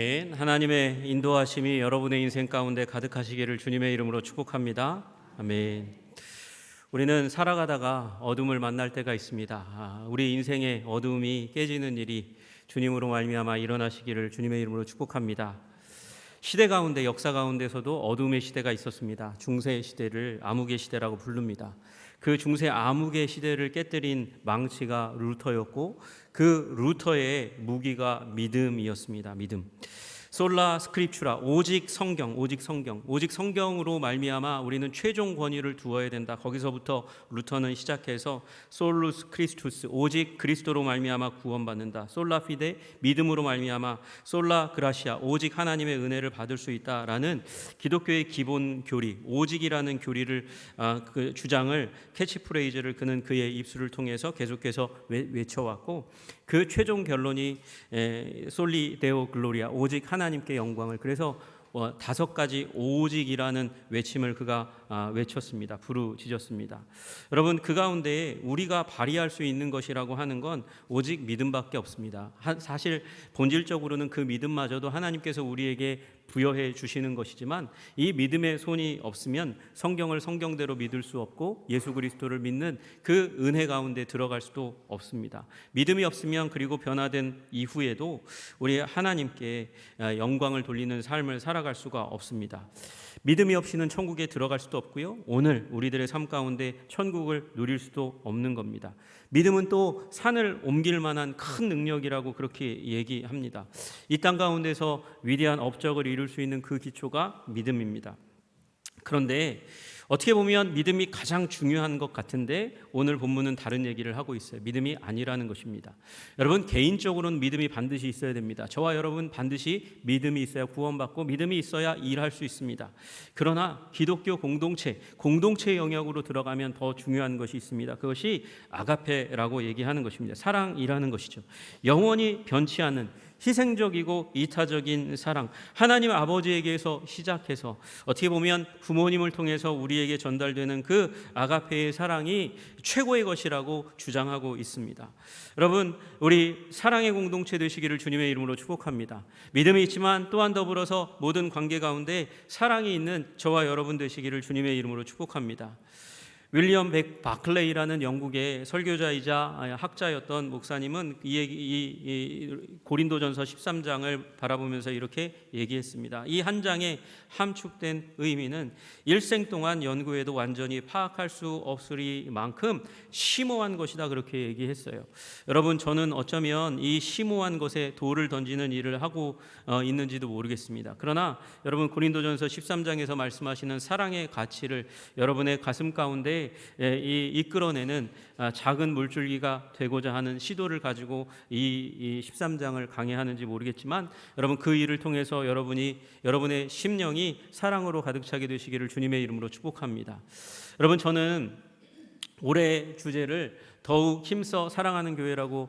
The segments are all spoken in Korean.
하나님의 인도하심이 여러분의 인생 가운데 가득하시기를 주님의 이름으로 축복합니다. 아멘. 우리는 살아가다가 어둠을 만날 때가 있습니다. 우리 인생의 어둠이 깨지는 일이 주님으로 말미암아 일어나시기를 주님의 이름으로 축복합니다. 시대 가운데, 역사 가운데서도 어둠의 시대가 있었습니다. 중세 시대를 암흑의 시대라고 부릅니다. 그 중세 암흑의 시대를 깨뜨린 망치가 루터였고, 그 루터의 무기가 믿음이었습니다. 믿음. 솔라 스크립추라, 오직 성경으로 말미암아 우리는 최종 권위를 두어야 된다. 거기서부터 루터는 시작해서 솔루스 크리스투스, 오직 그리스도로 말미암아 구원받는다. 솔라 피데, 믿음으로 말미암아, 솔라 그라시아, 오직 하나님의 은혜를 받을 수 있다라는 기독교의 기본 교리, 오직이라는 교리를 그 주장을, 캐치프레이즈를 그는 그의 입술을 통해서 계속해서 외쳐왔고, 그 최종 결론이 솔리 데오 글로리아, 오직 하나님께 영광을. 그래서 5가지 오직이라는 외침을 그가 외쳤습니다. 부르짖었습니다. 여러분, 그 가운데 우리가 발휘할 수 있는 것이라고 하는 건 오직 믿음밖에 없습니다. 사실 본질적으로는 그 믿음마저도 하나님께서 우리에게 부여해 주시는 것이지만, 이 믿음의 손이 없으면 성경을 성경대로 믿을 수 없고 예수 그리스도를 믿는 그 은혜 가운데 들어갈 수도 없습니다. 믿음이 없으면, 그리고 변화된 이후에도 우리 하나님께 영광을 돌리는 삶을 살아갈 수가 없습니다. 믿음이 없이는 천국에 들어갈 수도 없고요, 오늘 우리들의 삶 가운데 천국을 누릴 수도 없는 겁니다. 믿음은 또 산을 옮길 만한 큰 능력이라고 그렇게 얘기합니다. 이 땅 가운데서 위대한 업적을 이룰 수 있는 그 기초가 믿음입니다. 그런데 어떻게 보면 믿음이 가장 중요한 것 같은데, 오늘 본문은 다른 얘기를 하고 있어요. 믿음이 아니라는 것입니다. 여러분, 개인적으로는 믿음이 반드시 있어야 됩니다. 저와 여러분 반드시 믿음이 있어야 구원받고, 믿음이 있어야 일할 수 있습니다. 그러나 기독교 공동체 영역으로 들어가면 더 중요한 것이 있습니다. 그것이 아가페라고 얘기하는 것입니다. 사랑이라는 것이죠. 영원히 변치 않는 희생적이고 이타적인 사랑, 하나님 아버지에게서 시작해서 어떻게 보면 부모님을 통해서 우리에게 전달되는 그 아가페의 사랑이 최고의 것이라고 주장하고 있습니다. 여러분, 우리 사랑의 공동체 되시기를 주님의 이름으로 축복합니다. 믿음이 있지만 또한 더불어서 모든 관계 가운데 사랑이 있는 저와 여러분 되시기를 주님의 이름으로 축복합니다. 윌리엄 바클레이라는 영국의 설교자이자 학자였던 목사님은 이 고린도전서 13장을 바라보면서 이렇게 얘기했습니다. 이 한 장의 함축된 의미는 일생 동안 연구해도 완전히 파악할 수 없으리만큼 심오한 것이다, 그렇게 얘기했어요. 여러분, 저는 어쩌면 이 심오한 것에 돌을 던지는 일을 하고 있는지도 모르겠습니다. 그러나 여러분, 고린도전서 13장에서 말씀하시는 사랑의 가치를 여러분의 가슴 가운데 이끌어내는 작은 물줄기가 되고자 하는 시도를 가지고 이 13장을 강해하는지 모르겠지만, 여러분, 그 일을 통해서 여러분의 심령이 사랑으로 가득 차게 되시기를 주님의 이름으로 축복합니다. 여러분, 저는 올해 주제를 더욱 힘써 사랑하는 교회라고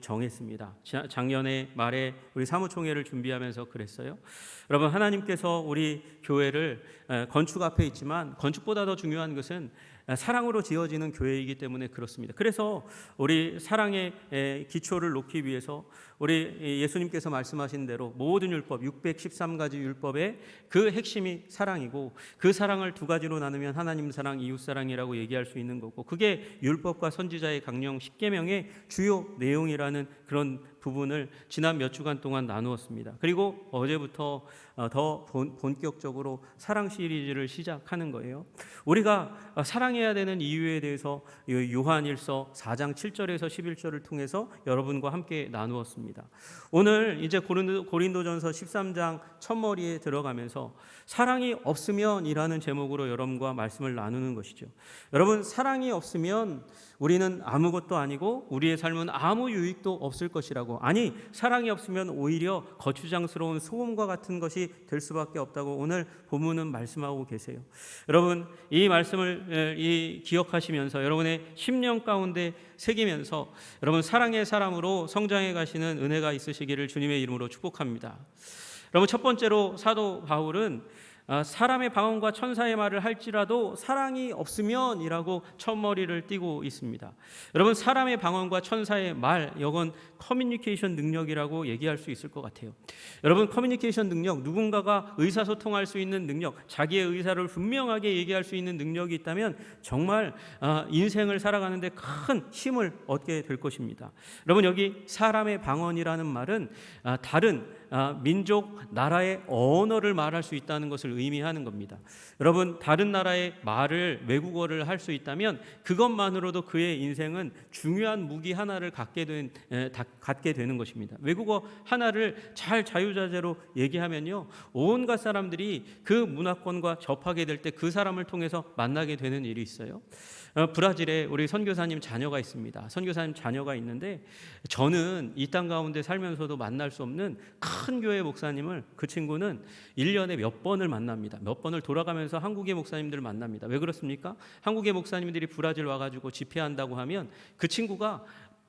정했습니다. 작년에 말에 우리 사무총회를 준비하면서 그랬어요. 여러분, 하나님께서 우리 교회를 건축 앞에 있지만, 건축보다 더 중요한 것은 사랑으로 지어지는 교회이기 때문에 그렇습니다. 그래서 우리 사랑의 기초를 놓기 위해서 우리 예수님께서 말씀하신 대로 모든 율법, 613가지 율법의 그 핵심이 사랑이고, 그 사랑을 2가지로 나누면 하나님 사랑, 이웃 사랑이라고 얘기할 수 있는 거고, 그게 율법과 선지자의 강령 10계명의 주요 내용이라는 그런 부분을 지난 몇 주간 동안 나누었습니다. 그리고 어제부터 더 본격적으로 사랑 시리즈를 시작하는 거예요. 우리가 사랑해야 되는 이유에 대해서 요한일서 4장 7절에서 11절을 통해서 여러분과 함께 나누었습니다. 오늘 이제 고린도전서 13장 첫머리에 들어가면서 사랑이 없으면이라는 제목으로 여러분과 말씀을 나누는 것이죠. 여러분, 사랑이 없으면 우리는 아무것도 아니고 우리의 삶은 아무 유익도 없을 것이라고, 아니, 사랑이 없으면 오히려 거추장스러운 소음과 같은 것이 될 수밖에 없다고 오늘 본문은 말씀하고 계세요. 여러분, 이 말씀을 기억하시면서 여러분의 심령 가운데 새기면서 여러분, 사랑의 사람으로 성장해 가시는 은혜가 있으시기를 주님의 이름으로 축복합니다. 여러분, 첫 번째로 사도 바울은 사람의 방언과 천사의 말을 할지라도 사랑이 없으면이라고 첫머리를 띄고 있습니다. 여러분, 사람의 방언과 천사의 말, 이건 커뮤니케이션 능력이라고 얘기할 수 있을 것 같아요. 여러분, 커뮤니케이션 능력, 누군가가 의사소통할 수 있는 능력, 자기의 의사를 분명하게 얘기할 수 있는 능력이 있다면 정말 인생을 살아가는데 큰 힘을 얻게 될 것입니다. 여러분, 여기 사람의 방언이라는 말은 다른 민족, 나라의 언어를 말할 수 있다는 것을 의미하는 겁니다. 여러분, 다른 나라의 말을, 외국어를 할 수 있다면 그것만으로도 그의 인생은 중요한 무기 하나를 갖게 되는 것입니다. 외국어 하나를 잘 자유자재로 얘기하면요, 온갖 사람들이 그 문화권과 접하게 될 때 그 사람을 통해서 만나게 되는 일이 있어요. 브라질에 우리 선교사님 자녀가 있습니다. 선교사님 자녀가 있는데 저는 이 땅 가운데 살면서도 만날 수 없는 큰 교회 목사님을, 그 친구는 1년에 몇 번을 만납니다. 몇 번을 돌아가면서 한국의 목사님들을 만납니다. 왜 그렇습니까? 한국의 목사님들이 브라질 와가지고 집회한다고 하면 그 친구가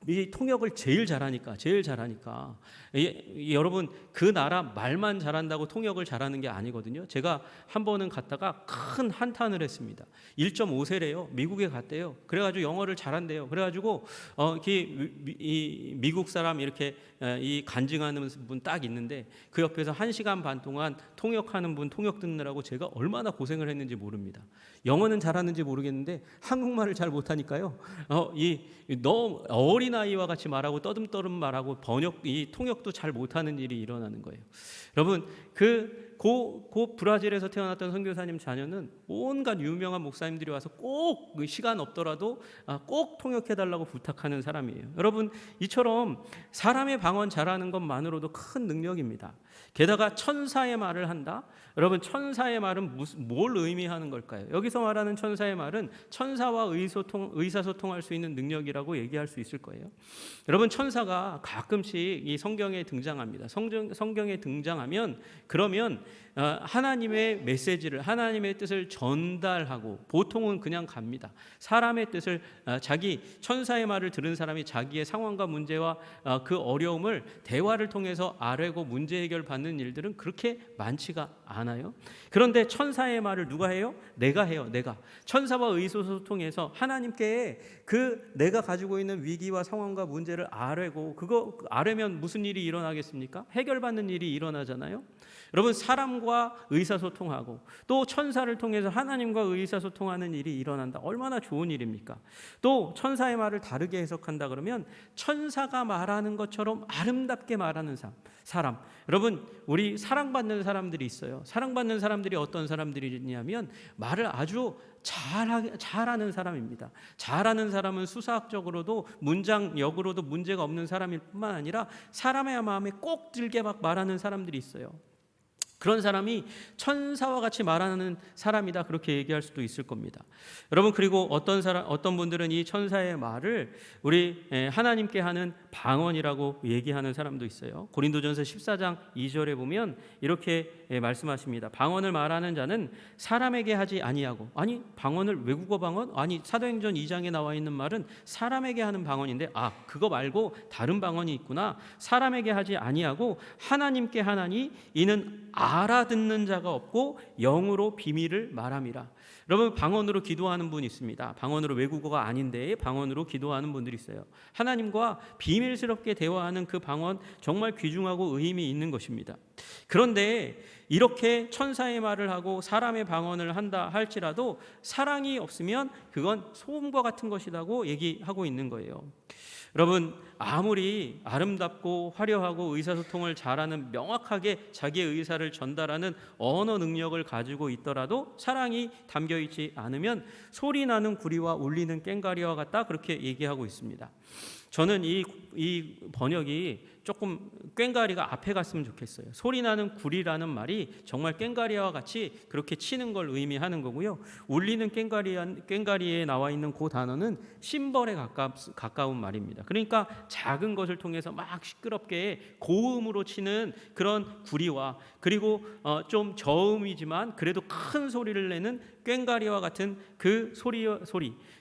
이 통역을 제일 잘하니까 여러분, 그 나라 말만 잘한다고 통역을 잘하는 게 아니거든요. 제가 한 번은 갔다가 큰 한탄을 했습니다. 1.5세래요. 미국에 갔대요. 그래가지고 영어를 잘한대요. 그래가지고 이 미국 사람 이렇게 이 간증하는 분 딱 있는데 그 옆에서 1시간 반 동안 통역하는 분 통역 듣느라고 제가 얼마나 고생을 했는지 모릅니다. 영어는 잘하는지 모르겠는데 한국말을 잘 못하니까요. 너무 어린아이와 같이 말하고 떠듬떠듬 말하고 이 통역도 잘 못하는 일이 일어나는 거예요. 여러분, 그 브라질에서 태어났던 선교사님 자녀는 온갖 유명한 목사님들이 와서 꼭 시간 없더라도 꼭 통역해달라고 부탁하는 사람이에요. 여러분, 이처럼 사람의 방언 잘하는 것만으로도 큰 능력입니다. 게다가 천사의 말을 한다? 여러분, 천사의 말은 뭘 의미하는 걸까요? 여기서 말하는 천사의 말은 천사와 의사소통할 수 있는 능력이라고 얘기할 수 있을 거예요. 여러분, 천사가 가끔씩 이 성경에 등장합니다. 성경에 등장하면 그러면 하나님의 메시지를, 하나님의 뜻을 전달하고 보통은 그냥 갑니다. 사람의 뜻을, 자기 천사의 말을 들은 사람이 자기의 상황과 문제와 그 어려움을 대화를 통해서 아뢰고 문제 해결받는 일들은 그렇게 많지가 않아요. 그런데 천사의 말을 누가 해요? 내가 해요. 내가. 천사와 의사소통해서 하나님께 내가 가지고 있는 위기와 상황과 문제를 아뢰고, 그거 아뢰면 무슨 일이 일어나겠습니까? 해결받는 일이 일어나잖아요. 여러분, 사람과 의사소통하고 또 천사를 통해서 하나님과 의사소통하는 일이 일어난다. 얼마나 좋은 일입니까? 또 천사의 말을 다르게 해석한다 그러면 천사가 말하는 것처럼 아름답게 말하는 사람. 여러분, 우리 사랑받는 사람들이 있어요. 사랑받는 사람들이 어떤 사람들이냐면 말을 아주 잘하는 사람입니다. 잘하는 사람은 수사학적으로도 문장력으로도 문제가 없는 사람일 뿐만 아니라 사람의 마음에 꼭 들게 막 말하는 사람들이 있어요. 그런 사람이 천사와 같이 말하는 사람이다, 그렇게 얘기할 수도 있을 겁니다. 여러분, 그리고 어떤 분들은 이 천사의 말을 우리 하나님께 하는 방언이라고 얘기하는 사람도 있어요. 고린도전서 14장 2절에 보면 이렇게 말씀하십니다. 방언을 말하는 자는 사람에게 하지 아니하고, 아니 방언을, 외국어 방언? 아니, 사도행전 2장에 나와 있는 말은 사람에게 하는 방언인데 그거 말고 다른 방언이 있구나. 사람에게 하지 아니하고 하나님께 하나니 이는 알아듣는 자가 없고 영으로 비밀을 말함이라. 여러분, 방언으로 기도하는 분이 있습니다. 방언으로, 외국어가 아닌데 방언으로 기도하는 분들이 있어요. 하나님과 비밀스럽게 대화하는 그 방언, 정말 귀중하고 의미 있는 것입니다. 그런데 이렇게 천사의 말을 하고 사람의 방언을 한다 할지라도 사랑이 없으면 그건 소음과 같은 것이라고 얘기하고 있는 거예요. 여러분, 아무리 아름답고 화려하고 의사소통을 잘하는, 명확하게 자기의 의사를 전달하는 언어 능력을 가지고 있더라도 사랑이 담겨있지 않으면 소리나는 구리와 울리는 꽹과리와 같다, 그렇게 얘기하고 있습니다. 저는 이 번역이 조금 꽹과리가 앞에 갔으면 좋겠어요. 소리나는 구리라는 말이 정말 꽹과리와 같이 그렇게 치는 걸 의미하는 거고요. 울리는 꽹과리에 나와 있는 그 단어는 심벌에 가까운 말입니다. 그러니까 작은 것을 통해서 막 시끄럽게 고음으로 치는 그런 구리와, 그리고 좀 저음이지만 그래도 큰 소리를 내는 꽹과리와 같은 그 소리.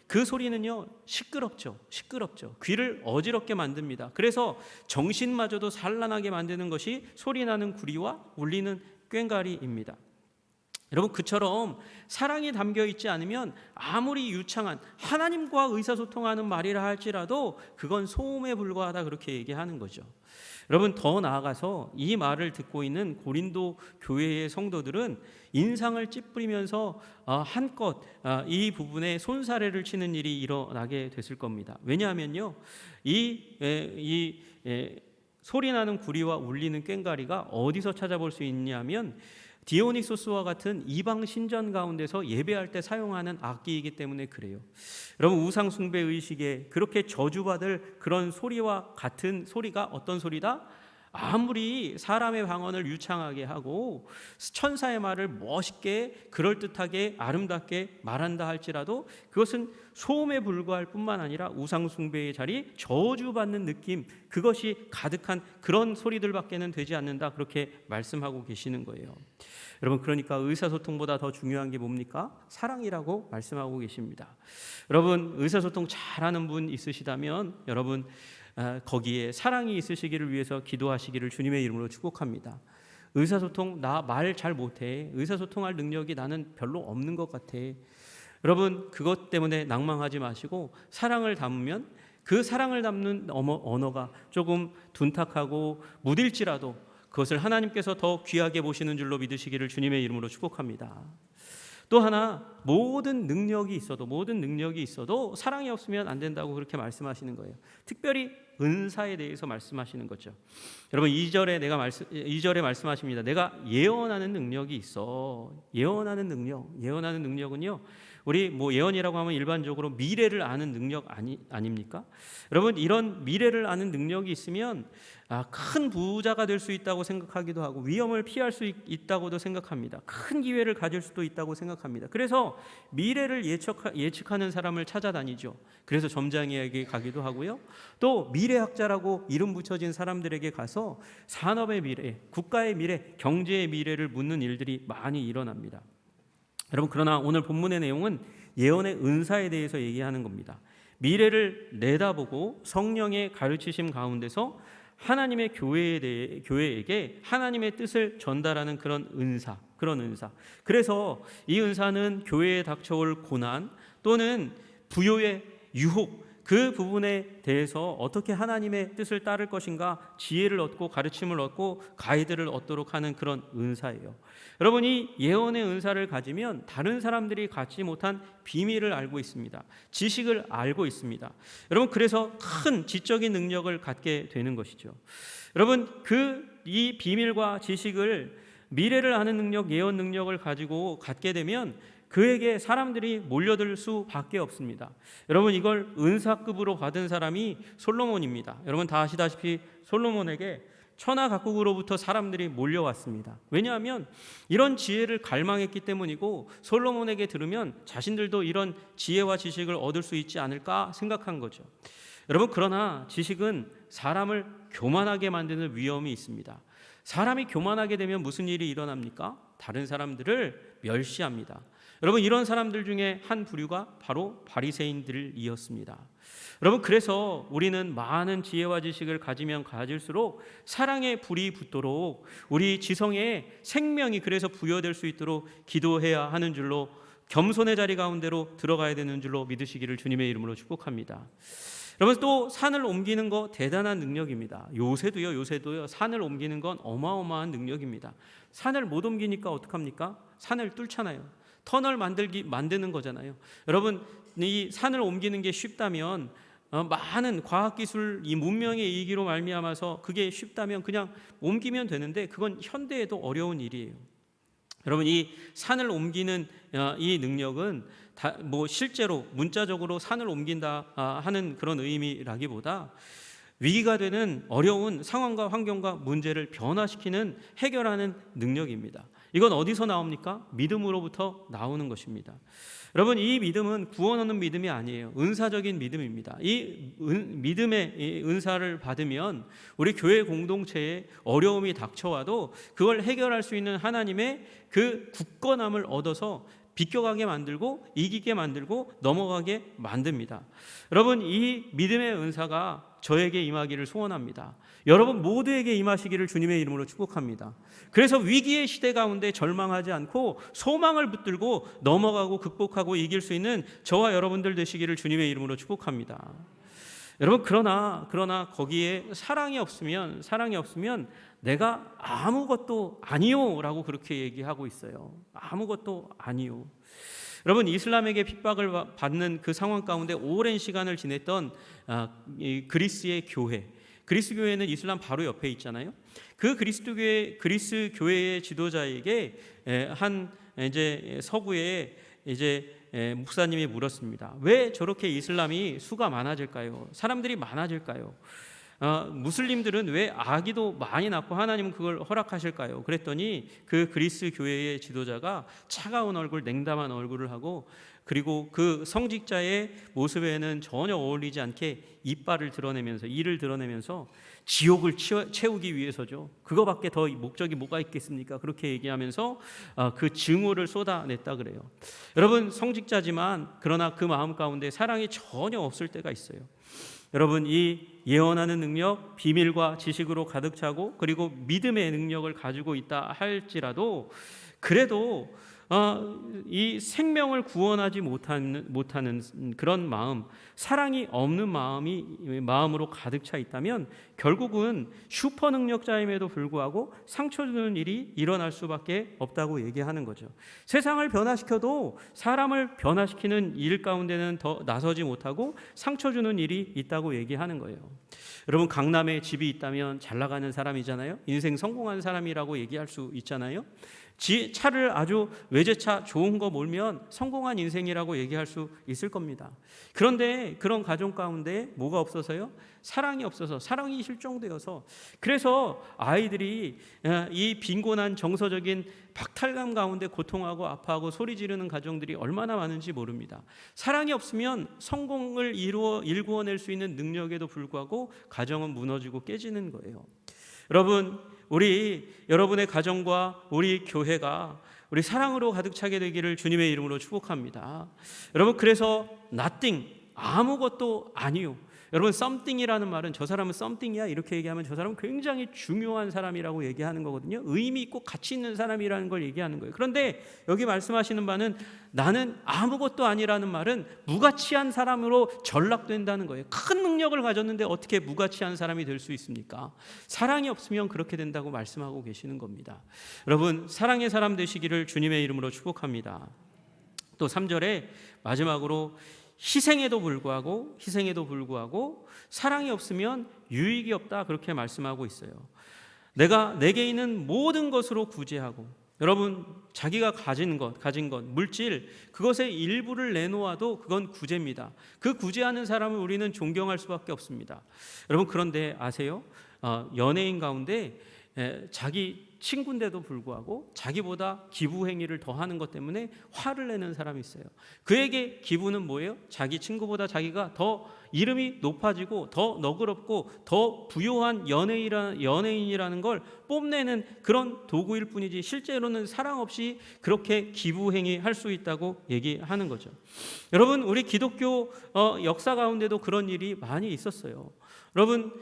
그 소리는요, 시끄럽죠. 귀를 어지럽게 만듭니다. 그래서 정신마저도 산란하게 만드는 것이 소리나는 구리와 울리는 꽹과리입니다. 여러분, 그처럼 사랑이 담겨 있지 않으면 아무리 유창한 하나님과 의사소통하는 말이라 할지라도 그건 소음에 불과하다, 그렇게 얘기하는 거죠. 여러분, 더 나아가서 이 말을 듣고 있는 고린도 교회의 성도들은 인상을 찌푸리면서 한껏 이 부분에 손사래를 치는 일이 일어나게 됐을 겁니다. 왜냐하면요, 이 소리나는 구리와 울리는 꽹과리가 어디서 찾아볼 수 있냐면 디오니소스와 같은 이방 신전 가운데서 예배할 때 사용하는 악기이기 때문에 그래요. 여러분, 우상 숭배 의식에 그렇게 저주받을 그런 소리와 같은 소리가 어떤 소리다? 아무리 사람의 방언을 유창하게 하고 천사의 말을 멋있게 그럴듯하게 아름답게 말한다 할지라도 그것은 소음에 불과할 뿐만 아니라 우상 숭배의 자리, 저주받는 느낌, 그것이 가득한 그런 소리들밖에는 되지 않는다, 그렇게 말씀하고 계시는 거예요. 여러분, 그러니까 의사소통보다 더 중요한 게 뭡니까? 사랑이라고 말씀하고 계십니다. 여러분, 의사소통 잘하는 분 있으시다면 여러분 거기에 사랑이 있으시기를 위해서 기도하시기를 주님의 이름으로 축복합니다. 의사소통, 나 말 잘 못해, 의사소통할 능력이 나는 별로 없는 것 같아. 여러분, 그것 때문에 낭망하지 마시고 사랑을 담으면 그 사랑을 담는 언어가 조금 둔탁하고 무딜지라도 그것을 하나님께서 더 귀하게 보시는 줄로 믿으시기를 주님의 이름으로 축복합니다. 또 하나, 모든 능력이 있어도 사랑이 없으면 안 된다고 그렇게 말씀하시는 거예요. 특별히 은사에 대해서 말씀하시는 거죠. 여러분, 2절에 말씀하십니다. 내가 예언하는 능력이 있어. 예언하는 능력은요, 우리 예언이라고 하면 일반적으로 미래를 아는 능력 아닙니까? 여러분, 이런 미래를 아는 능력이 있으면 큰 부자가 될 수 있다고 생각하기도 하고 위험을 피할 수 있다고도 생각합니다. 큰 기회를 가질 수도 있다고 생각합니다. 그래서 미래를 예측하는 사람을 찾아다니죠. 그래서 점장에게 가기도 하고요. 또 미래학자라고 이름 붙여진 사람들에게 가서 산업의 미래, 국가의 미래, 경제의 미래를 묻는 일들이 많이 일어납니다. 여러분, 그러나 오늘 본문의 내용은 예언의 은사에 대해서 얘기하는 겁니다. 미래를 내다보고 성령의 가르치심 가운데서 하나님의 교회에게 하나님의 뜻을 전달하는 그런 은사. 그래서 이 은사는 교회에 닥쳐올 고난 또는 부요의 유혹, 그 부분에 대해서 어떻게 하나님의 뜻을 따를 것인가 지혜를 얻고 가르침을 얻고 가이드를 얻도록 하는 그런 은사예요. 여러분이 예언의 은사를 가지면 다른 사람들이 갖지 못한 비밀을 알고 있습니다. 지식을 알고 있습니다. 여러분, 그래서 큰 지적인 능력을 갖게 되는 것이죠. 여러분, 이 비밀과 지식을, 미래를 아는 능력, 예언 능력을 가지고 갖게 되면 그에게 사람들이 몰려들 수밖에 없습니다. 여러분, 이걸 은사급으로 받은 사람이 솔로몬입니다. 여러분 다 아시다시피 솔로몬에게 천하 각국으로부터 사람들이 몰려왔습니다. 왜냐하면 이런 지혜를 갈망했기 때문이고, 솔로몬에게 들으면 자신들도 이런 지혜와 지식을 얻을 수 있지 않을까 생각한 거죠. 여러분, 그러나 지식은 사람을 교만하게 만드는 위험이 있습니다. 사람이 교만하게 되면 무슨 일이 일어납니까? 다른 사람들을 멸시합니다. 여러분, 이런 사람들 중에 한 부류가 바로 바리새인들이었습니다. 여러분, 그래서 우리는 많은 지혜와 지식을 가지면 가질수록 사랑의 불이 붙도록 우리 지성의 생명이 그래서 부여될 수 있도록 기도해야 하는 줄로, 겸손의 자리 가운데로 들어가야 되는 줄로 믿으시기를 주님의 이름으로 축복합니다. 여러분, 또 산을 옮기는 거 대단한 능력입니다. 요새도요 산을 옮기는 건 어마어마한 능력입니다. 산을 못 옮기니까 어떡합니까? 산을 뚫잖아요. 터널 만드는 거잖아요. 여러분, 이 산을 옮기는 게 쉽다면 많은 과학기술, 이 문명의 이기로 말미암아서 그게 쉽다면 그냥 옮기면 되는데 그건 현대에도 어려운 일이에요. 여러분, 이 산을 옮기는 이 능력은 실제로 문자적으로 산을 옮긴다 하는 그런 의미라기보다 위기가 되는 어려운 상황과 환경과 문제를 변화시키는, 해결하는 능력입니다. 이건 어디서 나옵니까? 믿음으로부터 나오는 것입니다. 여러분, 이 믿음은 구원 얻는 믿음이 아니에요. 은사적인 믿음입니다. 이 믿음의 은사를 받으면 우리 교회 공동체에 어려움이 닥쳐와도 그걸 해결할 수 있는 하나님의 그 굳건함을 얻어서 비껴가게 만들고 이기게 만들고 넘어가게 만듭니다. 여러분, 이 믿음의 은사가 저에게 임하기를 소원합니다. 여러분 모두에게 임하시기를 주님의 이름으로 축복합니다. 그래서 위기의 시대 가운데 절망하지 않고 소망을 붙들고 넘어가고 극복하고 이길 수 있는 저와 여러분들 되시기를 주님의 이름으로 축복합니다. 여러분 그러나 거기에 사랑이 없으면 내가 아무것도 아니요라고 그렇게 얘기하고 있어요. 아무것도 아니요. 여러분 이슬람에게 핍박을 받는 그 상황 가운데 오랜 시간을 지냈던 이 그리스의 교회, 그리스 교회는 이슬람 바로 옆에 있잖아요. 그 그리스 교회의 지도자에게 한 이제 서구의 이제 목사님이 물었습니다. 왜 저렇게 이슬람이 수가 많아질까요? 사람들이 많아질까요? 무슬림들은 왜 아기도 많이 낳고 하나님은 그걸 허락하실까요? 그랬더니 그 그리스 교회의 지도자가 차가운 얼굴, 냉담한 얼굴을 하고 그리고 그 성직자의 모습에는 전혀 어울리지 않게 이빨을 드러내면서 이를 드러내면서 지옥을 채우기 위해서죠. 그거밖에 더 목적이 뭐가 있겠습니까? 그렇게 얘기하면서 그 증오를 쏟아냈다 그래요. 여러분 성직자지만 그러나 그 마음 가운데 사랑이 전혀 없을 때가 있어요. 여러분 이 예언하는 능력, 비밀과 지식으로 가득 차고 그리고 믿음의 능력을 가지고 있다 할지라도 그래도 이 생명을 구원하지 못하는 그런 마음, 사랑이 없는 마음으로 가득 차 있다면 결국은 슈퍼 능력자임에도 불구하고 상처 주는 일이 일어날 수밖에 없다고 얘기하는 거죠. 세상을 변화시켜도 사람을 변화시키는 일 가운데는 더 나서지 못하고 상처 주는 일이 있다고 얘기하는 거예요. 여러분 강남에 집이 있다면 잘 나가는 사람이잖아요. 인생 성공한 사람이라고 얘기할 수 있잖아요. 차를 아주 외제차 좋은 거 몰면 성공한 인생이라고 얘기할 수 있을 겁니다. 그런데 그런 가정 가운데 뭐가 없어서요? 사랑이 없어서, 사랑이 실종되어서, 그래서 아이들이 이 빈곤한 정서적인 박탈감 가운데 고통하고 아파하고 소리 지르는 가정들이 얼마나 많은지 모릅니다. 사랑이 없으면 성공을 일구어낼 수 있는 능력에도 불구하고 가정은 무너지고 깨지는 거예요. 여러분 여러분의 가정과 우리 교회가 우리 사랑으로 가득 차게 되기를 주님의 이름으로 축복합니다. 여러분 그래서 nothing, 아무것도 아니요. 여러분 something이라는 말은 저 사람은 something이야 이렇게 얘기하면 저 사람은 굉장히 중요한 사람이라고 얘기하는 거거든요. 의미 있고 가치 있는 사람이라는 걸 얘기하는 거예요. 그런데 여기 말씀하시는 바는 나는 아무것도 아니라는 말은 무가치한 사람으로 전락된다는 거예요. 큰 능력을 가졌는데 어떻게 무가치한 사람이 될 수 있습니까? 사랑이 없으면 그렇게 된다고 말씀하고 계시는 겁니다. 여러분 사랑의 사람 되시기를 주님의 이름으로 축복합니다. 또 3절에 마지막으로 희생에도 불구하고 사랑이 없으면 유익이 없다 그렇게 말씀하고 있어요. 내게 있는 모든 것으로 구제하고 여러분 자기가 가진 것 물질 그것의 일부를 내놓아도 그건 구제입니다. 그 구제하는 사람을 우리는 존경할 수밖에 없습니다. 여러분 그런데 아세요? 연예인 가운데 자기 친구인데도 불구하고 자기보다 기부 행위를 더 하는 것 때문에 화를 내는 사람이 있어요. 그에게 기부는 뭐예요? 자기 친구보다 자기가 더 이름이 높아지고 더 너그럽고 더 부요한 연예인이라는 걸 뽐내는 그런 도구일 뿐이지 실제로는 사랑 없이 그렇게 기부 행위 할 수 있다고 얘기하는 거죠. 여러분 우리 기독교 역사 가운데도 그런 일이 많이 있었어요. 여러분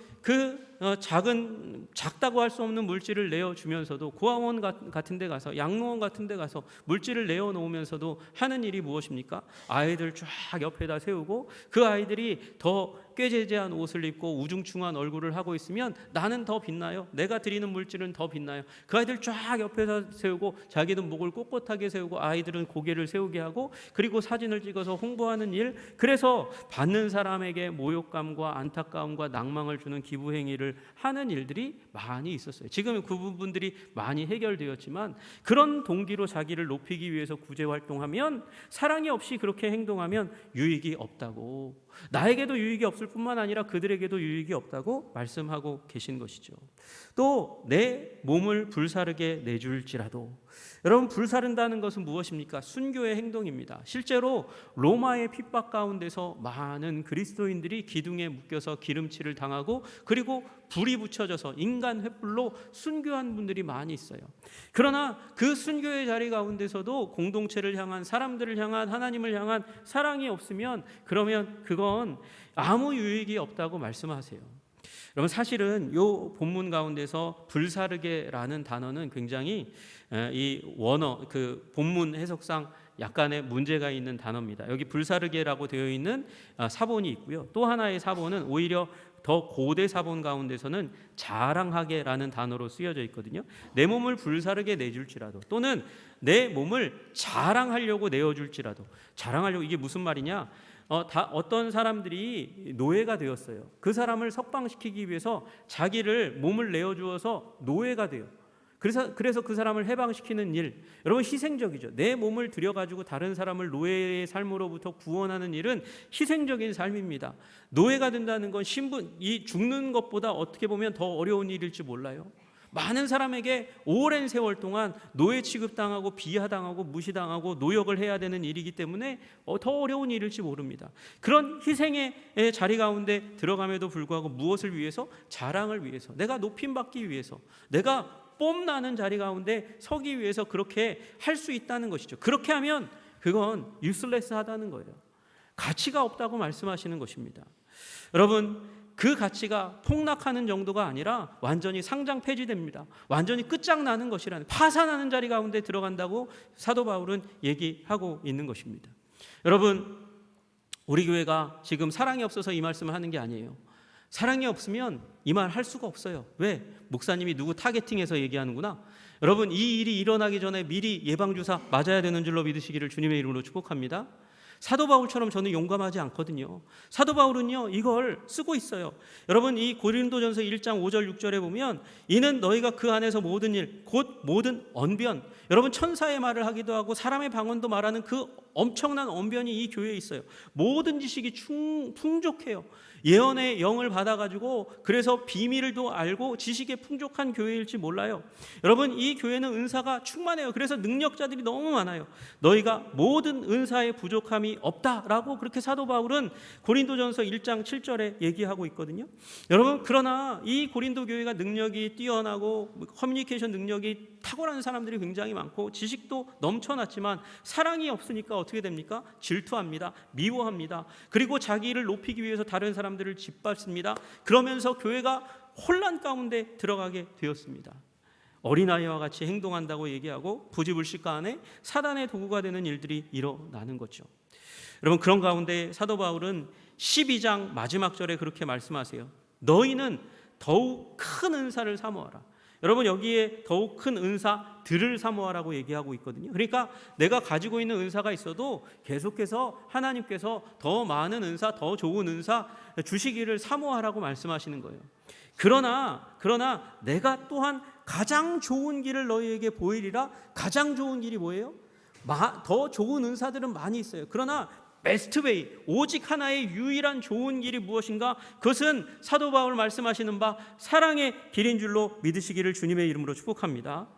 작다고 할 수 없는 물질을 내어주면서도 고아원 같은 데 가서 양로원 같은 데 가서 물질을 내어놓으면서도 하는 일이 무엇입니까? 아이들 쫙 옆에다 세우고 그 아이들이 더 꾀재재한 옷을 입고 우중충한 얼굴을 하고 있으면 나는 더 빛나요. 내가 드리는 물질은 더 빛나요. 그 아이들 쫙 옆에다 세우고 자기는 목을 꼿꼿하게 세우고 아이들은 고개를 세우게 하고 그리고 사진을 찍어서 홍보하는 일, 그래서 받는 사람에게 모욕감과 안타까움과 낭망을 주는 기부 행위를 하는 일들이 많이 있었어요. 지금은 그 부분들이 많이 해결되었지만 그런 동기로 자기를 높이기 위해서 구제 활동하면 사랑이 없이 그렇게 행동하면 유익이 없다고, 나에게도 유익이 없을 뿐만 아니라 그들에게도 유익이 없다고 말씀하고 계신 것이죠. 또 내 몸을 불사르게 내줄지라도, 여러분 불사른다는 것은 무엇입니까? 순교의 행동입니다. 실제로 로마의 핍박 가운데서 많은 그리스도인들이 기둥에 묶여서 기름칠을 당하고 그리고 불이 붙여져서 인간 횃불로 순교한 분들이 많이 있어요. 그러나 그 순교의 자리 가운데서도 공동체를 향한, 사람들을 향한, 하나님을 향한 사랑이 없으면 그러면 그건 아무 유익이 없다고 말씀하세요. 여러분 사실은 요 본문 가운데서 불사르게라는 단어는 굉장히 이 원어 그 본문 해석상 약간의 문제가 있는 단어입니다. 여기 불사르게라고 되어 있는 사본이 있고요. 또 하나의 사본은 오히려 더 고대 사본 가운데서는 자랑하게라는 단어로 쓰여져 있거든요. 내 몸을 불사르게 내줄지라도, 또는 내 몸을 자랑하려고 내어줄지라도. 자랑하려고, 이게 무슨 말이냐? 어떤 사람들이 노예가 되었어요. 그 사람을 석방시키기 위해서 자기를 몸을 내어주어서 노예가 돼요. 그래서 그 사람을 해방시키는 일, 여러분 희생적이죠. 내 몸을 들여가지고 다른 사람을 노예의 삶으로부터 구원하는 일은 희생적인 삶입니다. 노예가 된다는 건 이 죽는 것보다 어떻게 보면 더 어려운 일일지 몰라요. 많은 사람에게 오랜 세월 동안 노예 취급당하고 비하당하고 무시당하고 노역을 해야 되는 일이기 때문에 더 어려운 일일지 모릅니다. 그런 희생의 자리 가운데 들어감에도 불구하고 무엇을 위해서? 자랑을 위해서, 내가 높임받기 위해서, 내가 뽐나는 자리 가운데 서기 위해서 그렇게 할 수 있다는 것이죠. 그렇게 하면 그건 유슬레스하다는 거예요. 가치가 없다고 말씀하시는 것입니다. 여러분, 그 가치가 폭락하는 정도가 아니라 완전히 상장 폐지됩니다. 완전히 끝장나는 것이라는, 파산하는 자리 가운데 들어간다고 사도 바울은 얘기하고 있는 것입니다. 여러분, 우리 교회가 지금 사랑이 없어서 이 말씀을 하는 게 아니에요. 사랑이 없으면 이 말 할 수가 없어요. 왜? 목사님이 누구 타겟팅해서 얘기하는구나. 여러분, 이 일이 일어나기 전에 미리 예방주사 맞아야 되는 줄로 믿으시기를 주님의 이름으로 축복합니다. 사도 바울처럼 저는 용감하지 않거든요. 사도 바울은요, 이걸 쓰고 있어요. 여러분, 이 고린도전서 1장 5절 6절에 보면, 이는 너희가 그 안에서 모든 일, 곧 모든 언변, 여러분 천사의 말을 하기도 하고 사람의 방언도 말하는 그 엄청난 언변이 이 교회에 있어요. 모든 지식이 풍족해요. 예언의 영을 받아가지고 그래서 비밀도 알고 지식에 풍족한 교회일지 몰라요. 여러분, 이 교회는 은사가 충만해요. 그래서 능력자들이 너무 많아요. 너희가 모든 은사에 부족함이 없다라고 그렇게 사도 바울은 고린도전서 1장 7절에 얘기하고 있거든요. 여러분, 그러나 이 고린도 교회가 능력이 뛰어나고 커뮤니케이션 능력이 탁월한 사람들이 굉장히 많고 지식도 넘쳐났지만 사랑이 없으니까 어떻게 됩니까? 질투합니다. 미워합니다. 그리고 자기를 높이기 위해서 다른 사람들을 짓밟습니다. 그러면서 교회가 혼란 가운데 들어가게 되었습니다. 어린아이와 같이 행동한다고 얘기하고 부지불식가 안에 사단의 도구가 되는 일들이 일어나는 거죠. 여러분, 그런 가운데 사도 바울은 12장 마지막 절에 그렇게 말씀하세요. 너희는 더욱 큰 은사를 사모하라. 여러분, 여기에 더욱 큰 은사들을 사모하라고 얘기하고 있거든요. 그러니까 내가 가지고 있는 은사가 있어도 계속해서 하나님께서 더 많은 은사, 더 좋은 은사 주시기를 사모하라고 말씀하시는 거예요. 그러나 내가 또한 가장 좋은 길을 너희에게 보이리라. 가장 좋은 길이 뭐예요? 더 좋은 은사들은 많이 있어요. 그러나 베스트 웨이, 오직 하나의 유일한 좋은 길이 무엇인가? 그것은 사도 바울 말씀하시는 바 사랑의 길인 줄로 믿으시기를 주님의 이름으로 축복합니다.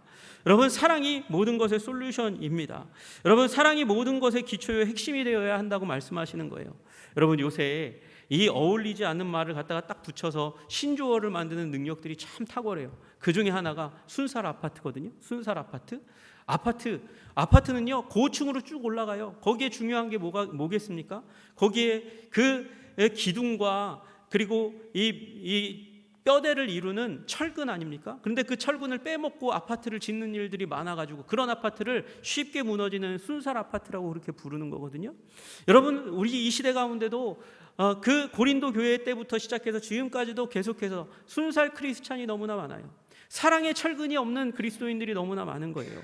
여러분, 사랑이 모든 것의 솔루션입니다. 여러분, 사랑이 모든 것의 기초요 핵심이 되어야 한다고 말씀하시는 거예요. 여러분, 요새 이 어울리지 않는 말을 갖다가 딱 붙여서 신조어를 만드는 능력들이 참 탁월해요. 그 중에 하나가 순살 아파트거든요. 순살 아파트. 아파트는요 고층으로 쭉 올라가요. 거기에 중요한 게 뭐겠습니까? 거기에 그 기둥과 그리고 이 뼈대를 이루는 철근 아닙니까? 그런데 그 철근을 빼먹고 아파트를 짓는 일들이 많아가지고 그런 아파트를 쉽게 무너지는 순살 아파트라고 그렇게 부르는 거거든요. 여러분, 우리 이 시대 가운데도 그 고린도 교회 때부터 시작해서 지금까지도 계속해서 순살 크리스찬이 너무나 많아요. 사랑의 철근이 없는 그리스도인들이 너무나 많은 거예요.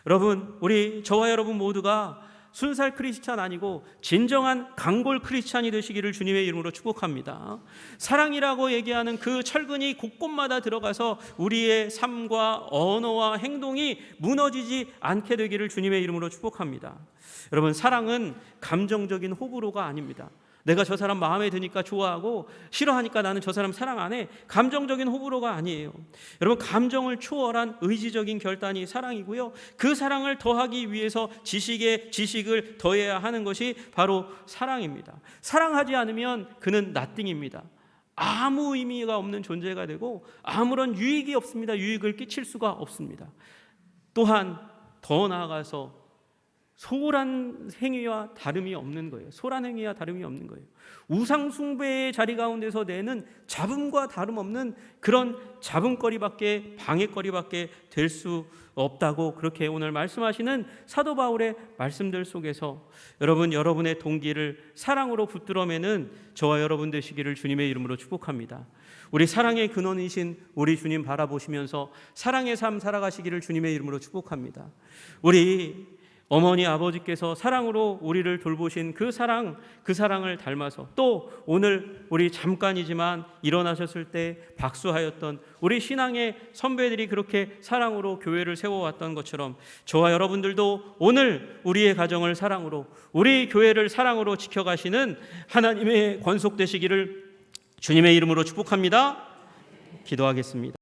여러분, 저와 여러분 모두가 순살 크리스찬 아니고 진정한 강골 크리스찬이 되시기를 주님의 이름으로 축복합니다. 사랑이라고 얘기하는 그 철근이 곳곳마다 들어가서 우리의 삶과 언어와 행동이 무너지지 않게 되기를 주님의 이름으로 축복합니다. 여러분, 사랑은 감정적인 호불호가 아닙니다. 내가 저 사람 마음에 드니까 좋아하고 싫어하니까 나는 저 사람 사랑 안 해. 감정적인 호불호가 아니에요. 여러분, 감정을 초월한 의지적인 결단이 사랑이고요. 그 사랑을 더하기 위해서 지식을 더해야 하는 것이 바로 사랑입니다. 사랑하지 않으면 그는 nothing입니다. 아무 의미가 없는 존재가 되고 아무런 유익이 없습니다. 유익을 끼칠 수가 없습니다. 또한 더 나아가서 소란 행위와 다름이 없는 거예요. 소란 행위와 다름이 없는 거예요. 우상 숭배의 자리 가운데서 내는 잡음과 다름없는 그런 잡음거리밖에, 방해거리밖에 될 수 없다고 그렇게 오늘 말씀하시는 사도 바울의 말씀들 속에서 여러분의 동기를 사랑으로 붙들어매는 저와 여러분 되시기를 주님의 이름으로 축복합니다. 우리 사랑의 근원이신 우리 주님 바라보시면서 사랑의 삶 살아가시기를 주님의 이름으로 축복합니다. 우리 어머니 아버지께서 사랑으로 우리를 돌보신 그 사랑을 닮아서, 또 오늘 우리 잠깐이지만 일어나셨을 때 박수하였던 우리 신앙의 선배들이 그렇게 사랑으로 교회를 세워왔던 것처럼 저와 여러분들도 오늘 우리의 가정을 사랑으로, 우리 교회를 사랑으로 지켜가시는 하나님의 권속 되시기를 주님의 이름으로 축복합니다. 기도하겠습니다.